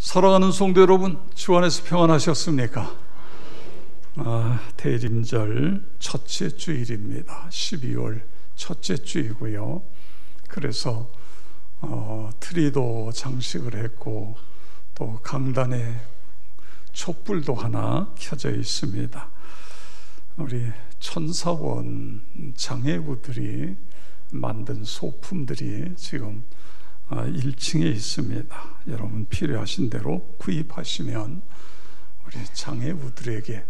사랑하는 성도 여러분, 주 안에서 평안하셨습니까? 대림절 첫째 주일입니다. 12월 첫째 주이고요. 그래서 트리도 장식을 했고 또 강단에 촛불도 하나 켜져 있습니다. 우리 천사원 장애우들이 만든 소품들이 지금 1층에 있습니다. 여러분 필요하신 대로 구입하시면 우리 장애우들에게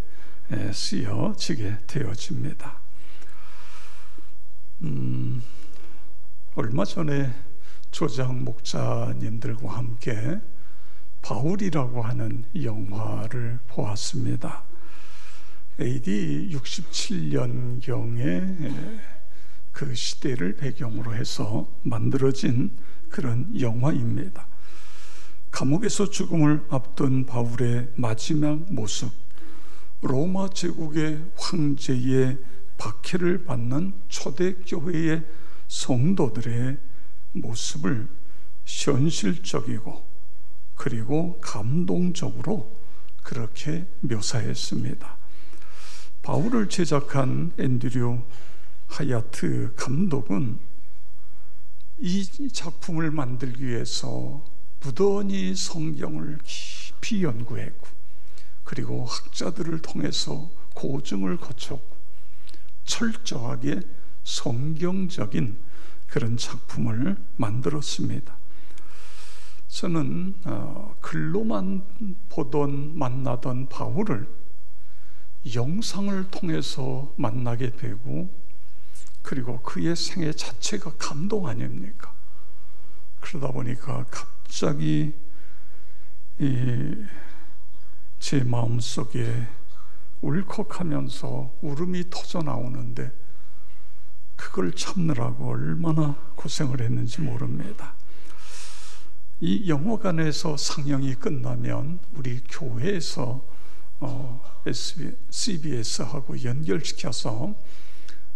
쓰여지게 되어집니다. 얼마 전에 조장 목사님들과 함께 바울이라고 하는 영화를 보았습니다. AD 67년경에 그 시대를 배경으로 해서 만들어진 그런 영화입니다. 감옥에서 죽음을 앞둔 바울의 마지막 모습, 로마 제국의 황제의 박해를 받는 초대교회의 성도들의 모습을 현실적이고 그리고 감동적으로 그렇게 묘사했습니다. 바울을 제작한 앤드류 하야트 감독은 이 작품을 만들기 위해서 무던히 성경을 깊이 연구했고 그리고 학자들을 통해서 고증을 거쳤고 철저하게 성경적인 그런 작품을 만들었습니다. 저는 글로만 만나던 바울을 영상을 통해서 만나게 되고 그리고 그의 생애 자체가 감동 아닙니까? 그러다 보니까 갑자기 제 마음속에 울컥하면서 울음이 터져 나오는데 그걸 참느라고 얼마나 고생을 했는지 모릅니다. 이 영화관에서 상영이 끝나면 우리 교회에서 CBS하고 연결시켜서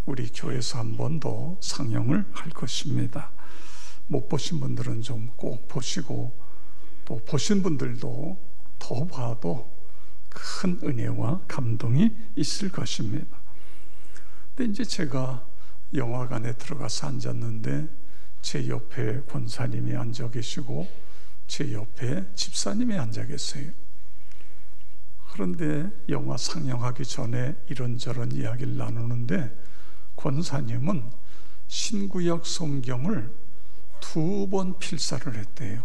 우리 교회에서 한 번 더 상영을 할 것입니다. 못 보신 분들은 좀 꼭 보시고 또 보신 분들도 더 봐도 큰 은혜와 감동이 있을 것입니다. 근데 이제 제가 영화관에 들어가서 앉았는데 제 옆에 권사님이 앉아 계시고 제 옆에 집사님이 앉아 계세요. 그런데 영화 상영하기 전에 이런저런 이야기를 나누는데 권사님은 신구약 성경을 2번 필사를 했대요.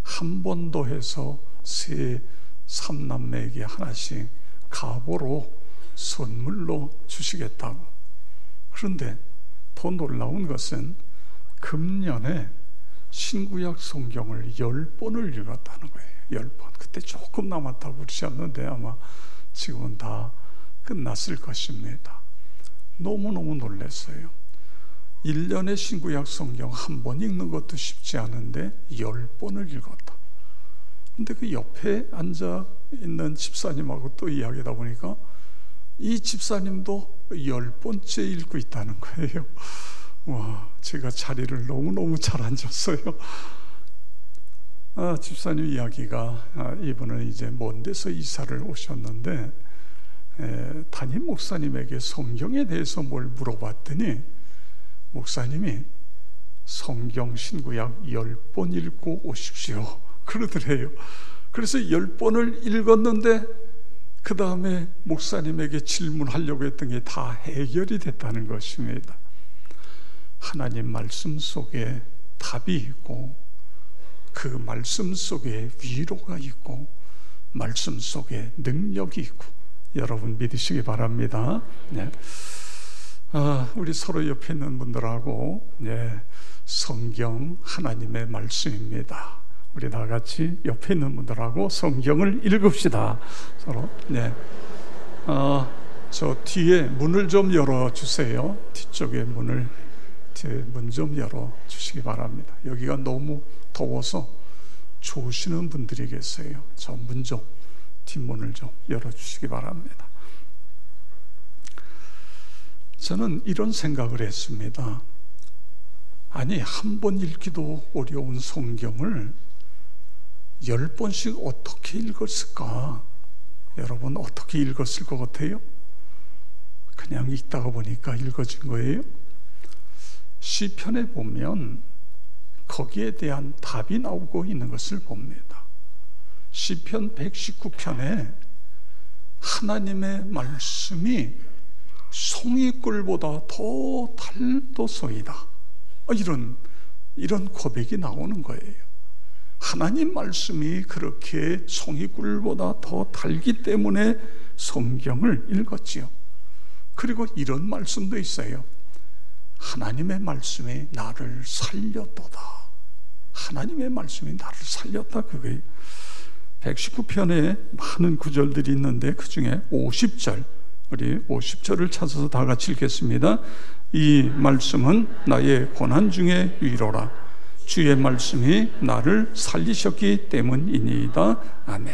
한 번 더 해서 세 삼남매에게 하나씩 가보로 선물로 주시겠다고. 그런데 더 놀라운 것은 금년에 신구약 성경을 10번을 읽었다는 거예요. 10번. 그때 조금 남았다고 그러셨는데 아마 지금은 다 끝났을 것입니다. 너무너무 놀랐어요. 1년에 신구약 성경 한 번 읽는 것도 쉽지 않은데 10번을 읽었다. 근데 그 옆에 앉아 있는 집사님하고 또 이야기하다 보니까 이 집사님도 10번째 읽고 있다는 거예요. 와, 제가 자리를 너무너무 잘 앉았어요. 집사님 이야기가 이분은 이제 먼 데서 이사를 오셨는데 담임 목사님에게 성경에 대해서 뭘 물어봤더니 목사님이 성경 신구약 10번 읽고 오십시오 그러더래요. 그래서 10번을 읽었는데 그 다음에 목사님에게 질문하려고 했던 게 다 해결이 됐다는 것입니다. 하나님 말씀 속에 답이 있고 그 말씀 속에 위로가 있고 말씀 속에 능력이 있고 여러분 믿으시기 바랍니다. 네. 우리 서로 옆에 있는 분들하고 성경 하나님의 말씀입니다. 우리 다 같이 옆에 있는 분들하고 성경을 읽읍시다. 서로. 네. 저 뒤에 문을 좀 열어주세요. 뒤쪽에 문 좀 열어주시기 바랍니다. 여기가 너무 더워서 조시는 분들이 계세요. 저 문 좀, 뒷문을 좀 열어주시기 바랍니다. 저는 이런 생각을 했습니다. 아니, 한 번 읽기도 어려운 성경을 10번씩 어떻게 읽었을까? 여러분 어떻게 읽었을 것 같아요? 그냥 읽다가 보니까 읽어진 거예요? 시편에 보면 거기에 대한 답이 나오고 있는 것을 봅니다. 시편 119편에 하나님의 말씀이 송이꿀보다 더 달도소이다, 이런 고백이 나오는 거예요. 하나님 말씀이 그렇게 송이꿀보다 더 달기 때문에 성경을 읽었지요. 그리고 이런 말씀도 있어요. 하나님의 말씀이 나를 살렸도다. 하나님의 말씀이 나를 살렸다, 그거예요. 119편에 많은 구절들이 있는데 그 중에 50절, 우리 50절을 찾아서 다 같이 읽겠습니다. 이 말씀은 나의 고난 중에 위로라. 주의 말씀이 나를 살리셨기 때문이니이다. 아멘.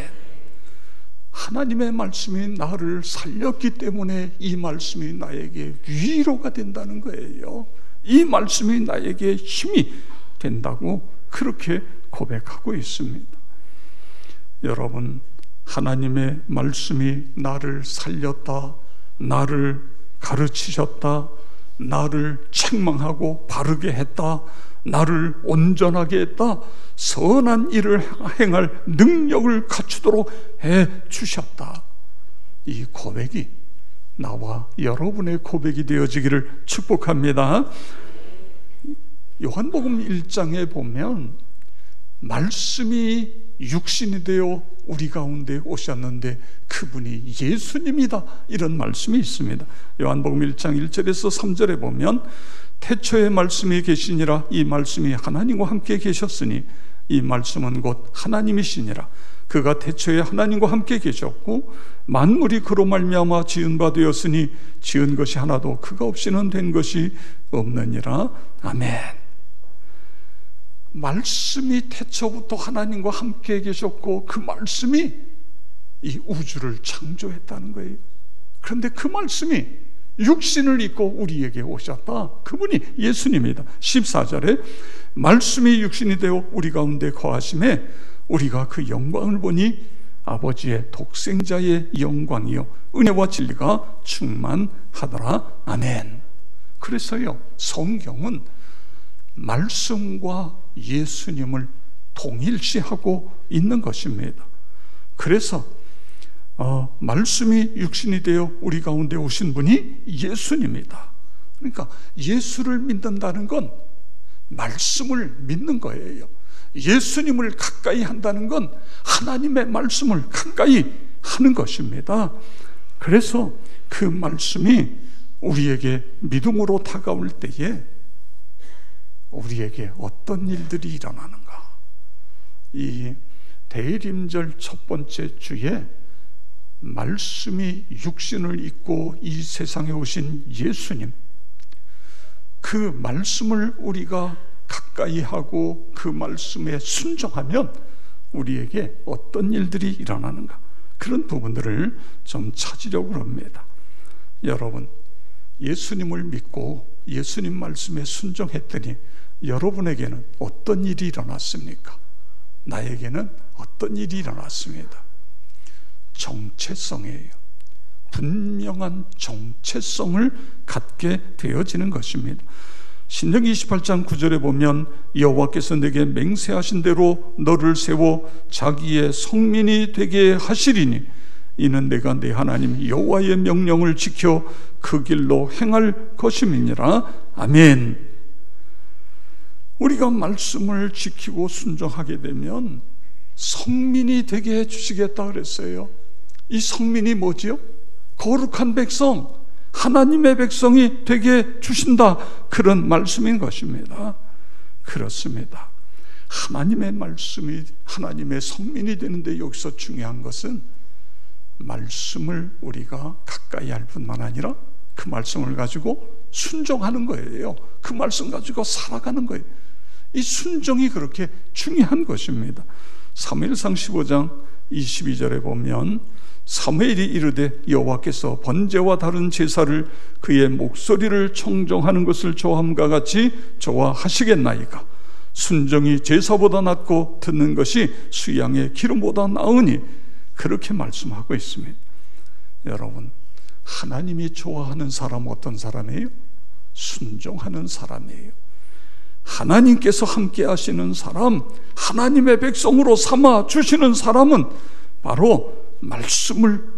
하나님의 말씀이 나를 살렸기 때문에 이 말씀이 나에게 위로가 된다는 거예요. 이 말씀이 나에게 힘이 된다고 그렇게 고백하고 있습니다. 여러분, 하나님의 말씀이 나를 살렸다, 나를 가르치셨다, 나를 책망하고 바르게 했다, 나를 온전하게 했다, 선한 일을 행할 능력을 갖추도록 해 주셨다. 이 고백이 나와 여러분의 고백이 되어지기를 축복합니다. 요한복음 1장에 보면 말씀이 육신이 되어 우리 가운데 오셨는데 그분이 예수님이다, 이런 말씀이 있습니다. 요한복음 1장 1절에서 3절에 보면 태초에 말씀이 계시니라. 이 말씀이 하나님과 함께 계셨으니 이 말씀은 곧 하나님이시니라. 그가 태초에 하나님과 함께 계셨고 만물이 그로 말미암아 지은 바 되었으니 지은 것이 하나도 그가 없이는 된 것이 없느니라. 아멘. 말씀이 태초부터 하나님과 함께 계셨고 그 말씀이 이 우주를 창조했다는 거예요. 그런데 그 말씀이 육신을 입고 우리에게 오셨다. 그분이 예수님이다. 14절에 말씀이 육신이 되어 우리 가운데 거하심에 우리가 그 영광을 보니 아버지의 독생자의 영광이요 은혜와 진리가 충만하더라. 아멘. 그래서요, 성경은 말씀과 예수님을 동일시하고 있는 것입니다. 그래서 말씀이 육신이 되어 우리 가운데 오신 분이 예수님이다. 그러니까 예수를 믿는다는 건 말씀을 믿는 거예요. 예수님을 가까이 한다는 건 하나님의 말씀을 가까이 하는 것입니다. 그래서 그 말씀이 우리에게 믿음으로 다가올 때에 우리에게 어떤 일들이 일어나는가? 이 대림절 첫 번째 주에 말씀이 육신을 입고 이 세상에 오신 예수님, 그 말씀을 우리가 가까이 하고 그 말씀에 순종하면 우리에게 어떤 일들이 일어나는가? 그런 부분들을 좀 찾으려고 합니다. 여러분, 예수님을 믿고 예수님 말씀에 순종했더니 여러분에게는 어떤 일이 일어났습니까? 나에게는 어떤 일이 일어났습니다. 정체성이에요. 분명한 정체성을 갖게 되어지는 것입니다. 신명기 28장 9절에 보면 여호와께서 내게 맹세하신 대로 너를 세워 자기의 성민이 되게 하시리니 이는 내가 내 하나님 여호와의 명령을 지켜 그 길로 행할 것임이니라. 아멘. 우리가 말씀을 지키고 순종하게 되면 성민이 되게 해주시겠다 그랬어요. 이 성민이 뭐지요? 거룩한 백성, 하나님의 백성이 되게 주신다, 그런 말씀인 것입니다. 그렇습니다. 하나님의 말씀이 하나님의 성민이 되는데 여기서 중요한 것은 말씀을 우리가 가까이 할 뿐만 아니라 그 말씀을 가지고 순종하는 거예요. 그 말씀 가지고 살아가는 거예요. 이 순종이 그렇게 중요한 것입니다. 사무엘상 15장 22절에 보면 사무엘이 이르되 여호와께서 번제와 다른 제사를 그의 목소리를 청종하는 것을 좋아함과 같이 좋아하시겠나이까? 순종이 제사보다 낫고 듣는 것이 수양의 기름보다 나으니 그렇게 말씀하고 있습니다. 여러분, 하나님이 좋아하는 사람 어떤 사람이에요? 순종하는 사람이에요. 하나님께서 함께 하시는 사람, 하나님의 백성으로 삼아 주시는 사람은 바로 말씀을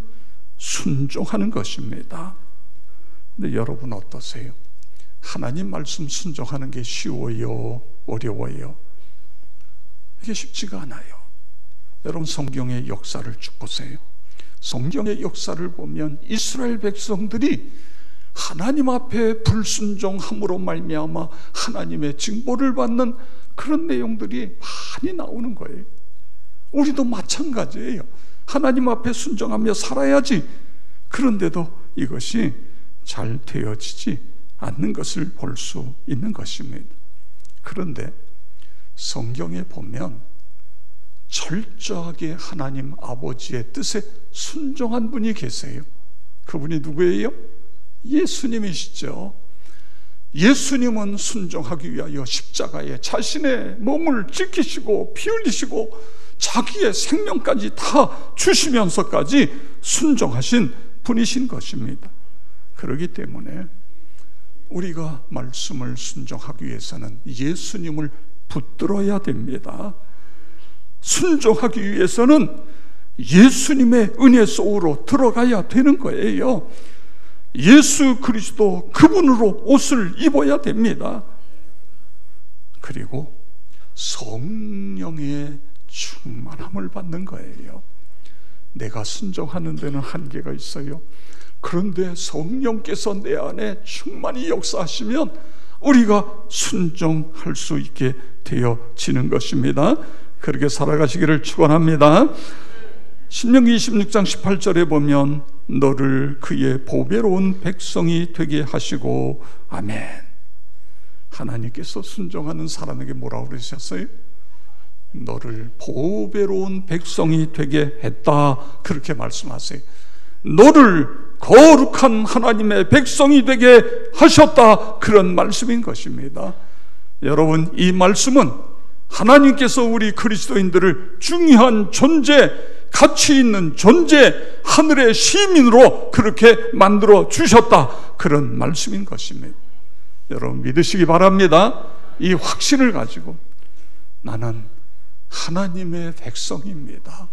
순종하는 것입니다. 근데 여러분 어떠세요? 하나님 말씀 순종하는 게 쉬워요? 어려워요? 이게 쉽지가 않아요. 여러분, 성경의 역사를 쭉 보세요. 성경의 역사를 보면 이스라엘 백성들이 하나님 앞에 불순종함으로 말미암아 하나님의 징벌을 받는 그런 내용들이 많이 나오는 거예요. 우리도 마찬가지예요. 하나님 앞에 순종하며 살아야지. 그런데도 이것이 잘 되어지지 않는 것을 볼 수 있는 것입니다. 그런데 성경에 보면 철저하게 하나님 아버지의 뜻에 순종한 분이 계세요. 그분이 누구예요? 예수님이시죠. 예수님은 순종하기 위하여 십자가에 자신의 몸을 지키시고 피 흘리시고 자기의 생명까지 다 주시면서까지 순종하신 분이신 것입니다. 그렇기 때문에 우리가 말씀을 순종하기 위해서는 예수님을 붙들어야 됩니다. 순종하기 위해서는 예수님의 은혜 속으로 들어가야 되는 거예요. 예수 그리스도 그분으로 옷을 입어야 됩니다. 그리고 성령의 충만함을 받는 거예요. 내가 순종하는 데는 한계가 있어요. 그런데 성령께서 내 안에 충만히 역사하시면 우리가 순종할 수 있게 되어지는 것입니다. 그렇게 살아가시기를 축원합니다. 신명기 26장 18절에 보면 너를 그의 보배로운 백성이 되게 하시고 아멘. 하나님께서 순종하는 사람에게 뭐라고 그러셨어요? 너를 보배로운 백성이 되게 했다, 그렇게 말씀하세요. 너를 거룩한 하나님의 백성이 되게 하셨다, 그런 말씀인 것입니다. 여러분, 이 말씀은 하나님께서 우리 그리스도인들을 중요한 존재, 가치 있는 존재, 하늘의 시민으로 그렇게 만들어 주셨다, 그런 말씀인 것입니다. 여러분 믿으시기 바랍니다. 이 확신을 가지고 나는 하나님의 백성입니다.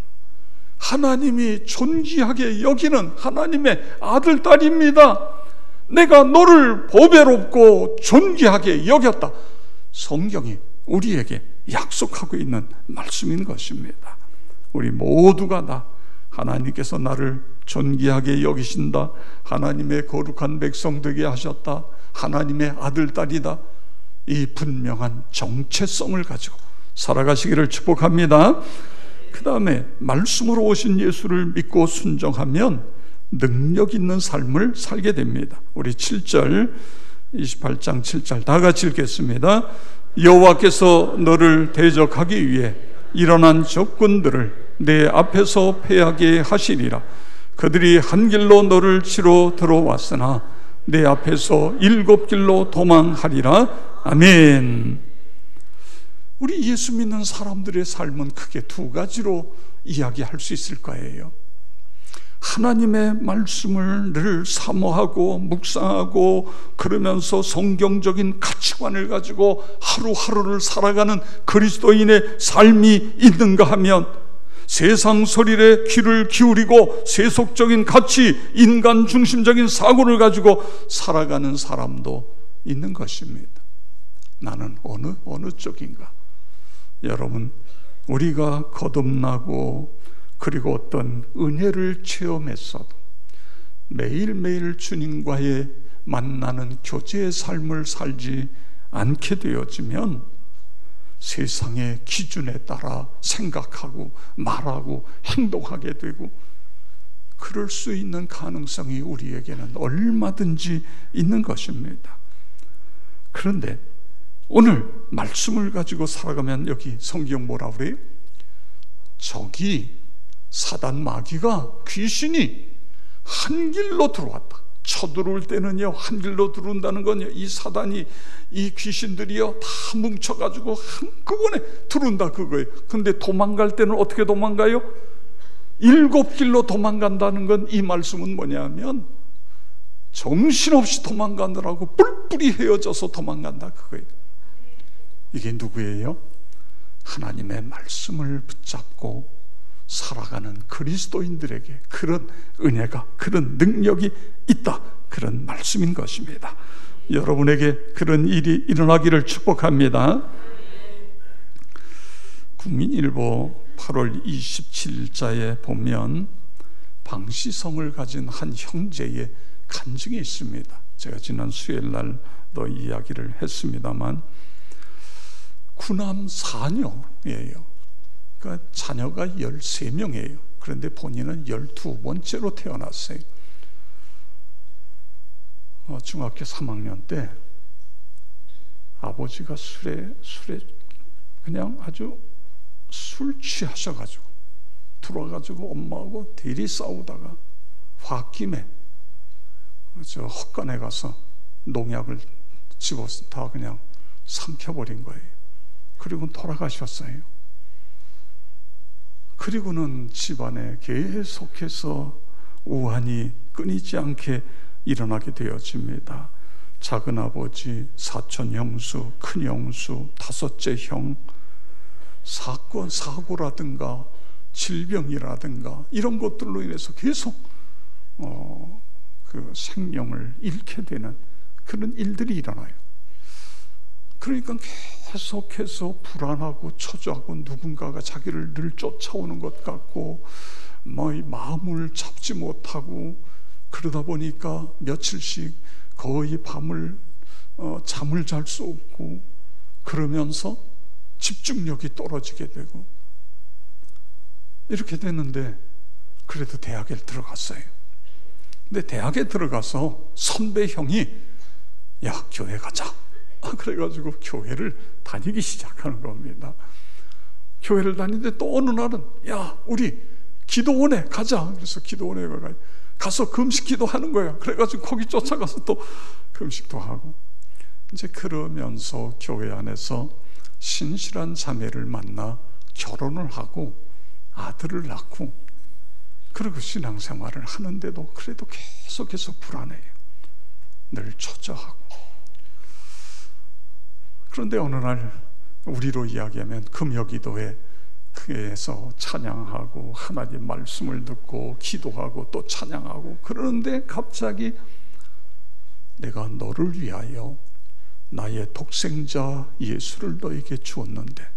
하나님이 존귀하게 여기는 하나님의 아들, 딸입니다. 내가 너를 보배롭고 존귀하게 여겼다. 성경이 우리에게 약속하고 있는 말씀인 것입니다. 우리 모두가 다 하나님께서 나를 존귀하게 여기신다, 하나님의 거룩한 백성 되게 하셨다, 하나님의 아들, 딸이다, 이 분명한 정체성을 가지고 살아가시기를 축복합니다. 그 다음에 말씀으로 오신 예수를 믿고 순종하면 능력 있는 삶을 살게 됩니다. 우리 7절, 28장 7절 다 같이 읽겠습니다. 여호와께서 너를 대적하기 위해 일어난 적군들을 내 앞에서 패하게 하시리라. 그들이 한 길로 너를 치러 들어왔으나 내 앞에서 7길로 도망하리라. 아멘. 우리 예수 믿는 사람들의 삶은 크게 두 가지로 이야기할 수 있을 거예요. 하나님의 말씀을 늘 사모하고 묵상하고 그러면서 성경적인 가치관을 가지고 하루하루를 살아가는 그리스도인의 삶이 있는가 하면, 세상 소리에 귀를 기울이고 세속적인 가치, 인간 중심적인 사고를 가지고 살아가는 사람도 있는 것입니다. 나는 어느 쪽인가? 여러분, 우리가 거듭나고 그리고 어떤 은혜를 체험했어도 매일매일 주님과의 만나는 교제의 삶을 살지 않게 되어지면 세상의 기준에 따라 생각하고 말하고 행동하게 되고, 그럴 수 있는 가능성이 우리에게는 얼마든지 있는 것입니다. 그런데 오늘 말씀을 가지고 살아가면 여기 성경 뭐라 그래요? 적이, 사단 마귀가, 귀신이 한 길로 들어왔다, 쳐들어올 때는요, 한 길로 들어온다는 건요, 이 사단이, 이 귀신들이요 다 뭉쳐가지고 한꺼번에 들어온다 그거예요. 근데 도망갈 때는 어떻게 도망가요? 7길로 도망간다는 건, 이 말씀은 뭐냐면 정신없이 도망가느라고 뿔뿔이 헤어져서 도망간다 그거예요. 이게 누구예요? 하나님의 말씀을 붙잡고 살아가는 그리스도인들에게 그런 은혜가, 그런 능력이 있다, 그런 말씀인 것입니다. 여러분에게 그런 일이 일어나기를 축복합니다. 국민일보 8월 27일자에 보면 방시성을 가진 한 형제의 간증이 있습니다. 제가 지난 수요일날도 이야기를 했습니다만, 구남 4녀예요. 그러니까 자녀가 13명이에요. 그런데 본인은 12번째로 태어났어요. 중학교 3학년 때 아버지가 술에 그냥 아주 술 취하셔가지고 들어와가지고 엄마하고 대리 싸우다가 홧김에 저 헛간에 가서 농약을 집어서 다 그냥 삼켜버린 거예요. 그리고 돌아가셨어요. 그리고는 집안에 계속해서 우환이 끊이지 않게 일어나게 되어집니다. 작은아버지, 사촌 형수, 큰 형수, 5째 형, 사건, 사고라든가 질병이라든가 이런 것들로 인해서 계속 그 생명을 잃게 되는 그런 일들이 일어나요. 그러니까 계속해서 불안하고 초조하고, 누군가가 자기를 늘 쫓아오는 것 같고, 이 마음을 잡지 못하고, 그러다 보니까 며칠씩 거의 밤을 잠을 잘 수 없고, 그러면서 집중력이 떨어지게 되고 이렇게 됐는데, 그래도 대학에 들어갔어요. 근데 대학에 들어가서 선배 형이 야, 교회 가자, 그래가지고 교회를 다니기 시작하는 겁니다. 교회를 다니는데 또 어느 날은 야, 우리 기도원에 가자. 그래서 기도원에 가서 금식 기도하는 거야. 그래가지고 거기 쫓아가서 또 금식도 하고, 이제 그러면서 교회 안에서 신실한 자매를 만나 결혼을 하고 아들을 낳고, 그리고 신앙생활을 하는데도 그래도 계속해서 불안해요. 늘 초조하고. 그런데 어느 날, 우리로 이야기하면 금요기도회에서 찬양하고 하나님 말씀을 듣고 기도하고 또 찬양하고, 그러는데 갑자기 내가 너를 위하여 나의 독생자 예수를 너에게 주었는데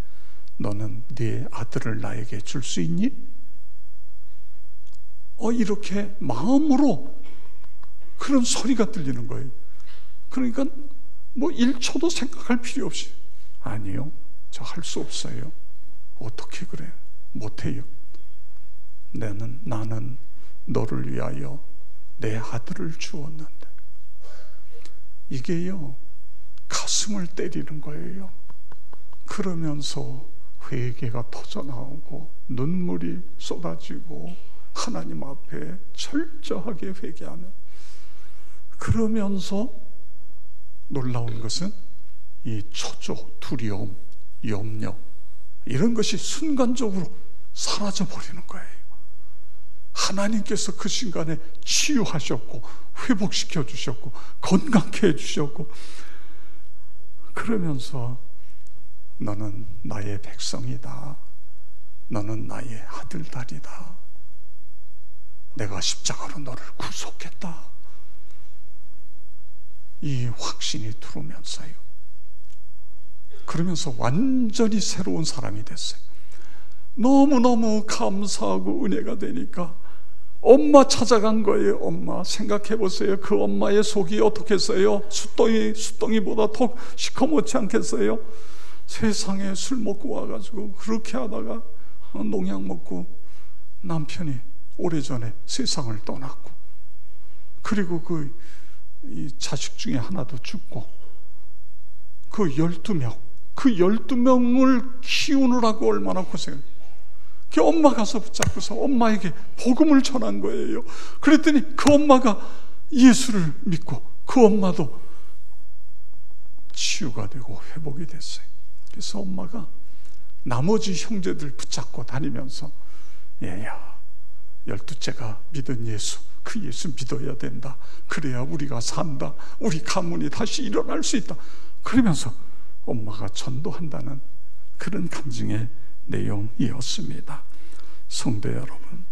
너는 네 아들을 나에게 줄 수 있니? 이렇게 마음으로 그런 소리가 들리는 거예요. 그러니까 1초도 생각할 필요 없이, 아니요, 저 할 수 없어요. 어떻게 그래? 못해요. 나는 너를 위하여 내 아들을 주었는데. 이게요, 가슴을 때리는 거예요. 그러면서 회개가 터져나오고 눈물이 쏟아지고 하나님 앞에 철저하게 회개하는. 그러면서 놀라운 것은 이 초조, 두려움, 염려, 이런 것이 순간적으로 사라져 버리는 거예요. 하나님께서 그 순간에 치유하셨고 회복시켜 주셨고 건강케 해주셨고, 그러면서 너는 나의 백성이다, 너는 나의 아들, 딸이다, 내가 십자가로 너를 구속했다, 이 확신이 들어오면서요, 그러면서 완전히 새로운 사람이 됐어요. 너무너무 감사하고 은혜가 되니까 엄마 찾아간 거예요. 엄마, 생각해 보세요. 그 엄마의 속이 어떻겠어요? 숫덩이보다 더 시커멓지 않겠어요? 세상에 술 먹고 와가지고 그렇게 하다가 농약 먹고 남편이 오래전에 세상을 떠났고, 그리고 이 자식 중에 하나도 죽고, 그 12명을 키우느라고 얼마나 고생을. 그 엄마 가서 붙잡고서 엄마에게 복음을 전한 거예요. 그랬더니 그 엄마가 예수를 믿고 그 엄마도 치유가 되고 회복이 됐어요. 그래서 엄마가 나머지 형제들 붙잡고 다니면서 얘야, 12째가 믿은 예수, 그 예수 믿어야 된다. 그래야 우리가 산다. 우리 가문이 다시 일어날 수 있다. 그러면서 엄마가 전도한다는 그런 간증의 내용이었습니다. 성도 여러분,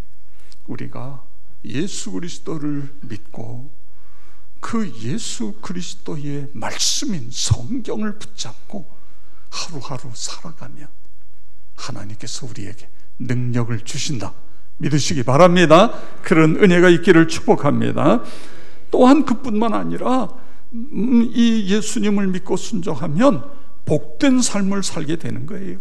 우리가 예수 그리스도를 믿고 그 예수 그리스도의 말씀인 성경을 붙잡고 하루하루 살아가면 하나님께서 우리에게 능력을 주신다. 믿으시기 바랍니다. 그런 은혜가 있기를 축복합니다. 또한 그뿐만 아니라 이 예수님을 믿고 순종하면 복된 삶을 살게 되는 거예요.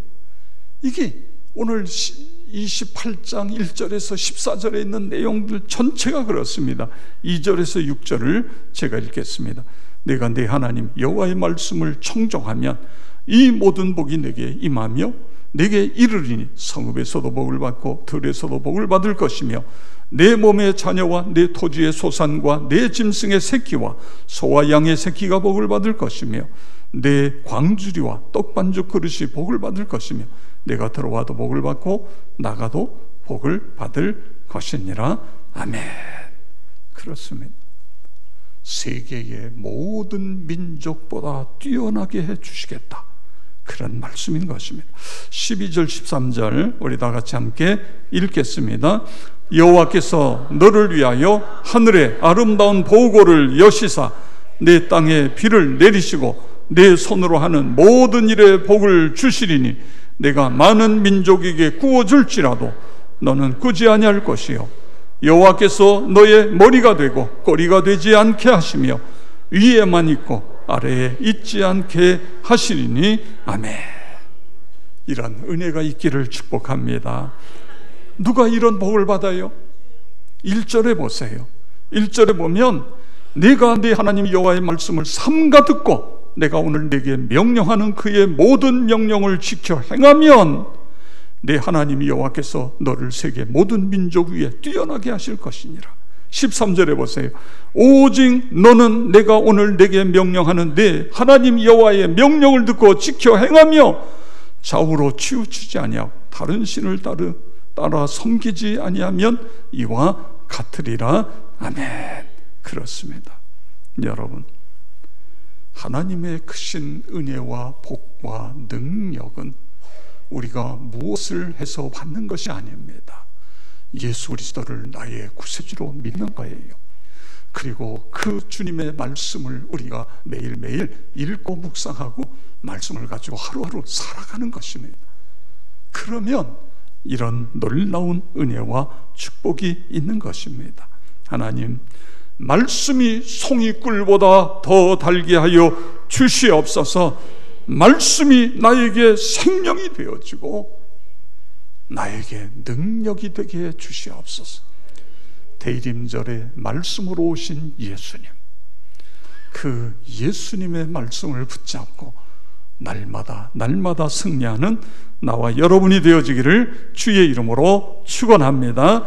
이게 오늘 28장 1절에서 14절에 있는 내용들 전체가 그렇습니다. 2절에서 6절을 제가 읽겠습니다. 내가 내 하나님 여호와의 말씀을 청종하면 이 모든 복이 내게 임하며 내게 이르리니 성읍에서도 복을 받고 들에서도 복을 받을 것이며 내 몸의 자녀와 내 토지의 소산과 내 짐승의 새끼와 소와 양의 새끼가 복을 받을 것이며 내 광주리와 떡반죽 그릇이 복을 받을 것이며 내가 들어와도 복을 받고 나가도 복을 받을 것이니라. 아멘. 그렇습니다. 세계의 모든 민족보다 뛰어나게 해주시겠다, 그런 말씀인 것입니다. 12절 13절 우리 다 같이 함께 읽겠습니다. 여호와께서 너를 위하여 하늘에 아름다운 보고를 여시사 내 땅에 비를 내리시고 내 손으로 하는 모든 일에 복을 주시리니 내가 많은 민족에게 구워줄지라도 너는 꾸지 아니할 것이요 여호와께서 너의 머리가 되고 꼬리가 되지 않게 하시며 위에만 있고 아래에 있지 않게 하시리니. 아멘. 이런 은혜가 있기를 축복합니다. 누가 이런 복을 받아요? 1절에 보세요. 1절에 보면 내가 네 하나님 여호와의 말씀을 삼가 듣고 내가 오늘 네게 명령하는 그의 모든 명령을 지켜 행하면 내 하나님 여호와께서 너를 세계 모든 민족 위에 뛰어나게 하실 것이니라. 13절에 보세요. 오직 너는 내가 오늘 네게 명령하는 내 하나님 여호와의 명령을 듣고 지켜 행하며 좌우로 치우치지 아니하고 다른 신을 따라 섬기지 아니하면 이와 같으리라. 아멘. 그렇습니다. 여러분, 하나님의 크신 은혜와 복과 능력은 우리가 무엇을 해서 받는 것이 아닙니다. 예수 그리스도를 나의 구세주로 믿는 거예요. 그리고 그 주님의 말씀을 우리가 매일매일 읽고 묵상하고 말씀을 가지고 하루하루 살아가는 것입니다. 그러면 이런 놀라운 은혜와 축복이 있는 것입니다. 하나님, 말씀이 송이꿀보다 더 달게 하여 주시옵소서. 말씀이 나에게 생명이 되어지고 나에게 능력이 되게 해 주시옵소서. 대림절에 말씀으로 오신 예수님, 그 예수님의 말씀을 붙잡고 날마다 승리하는 나와 여러분이 되어지기를 주의 이름으로 축원합니다.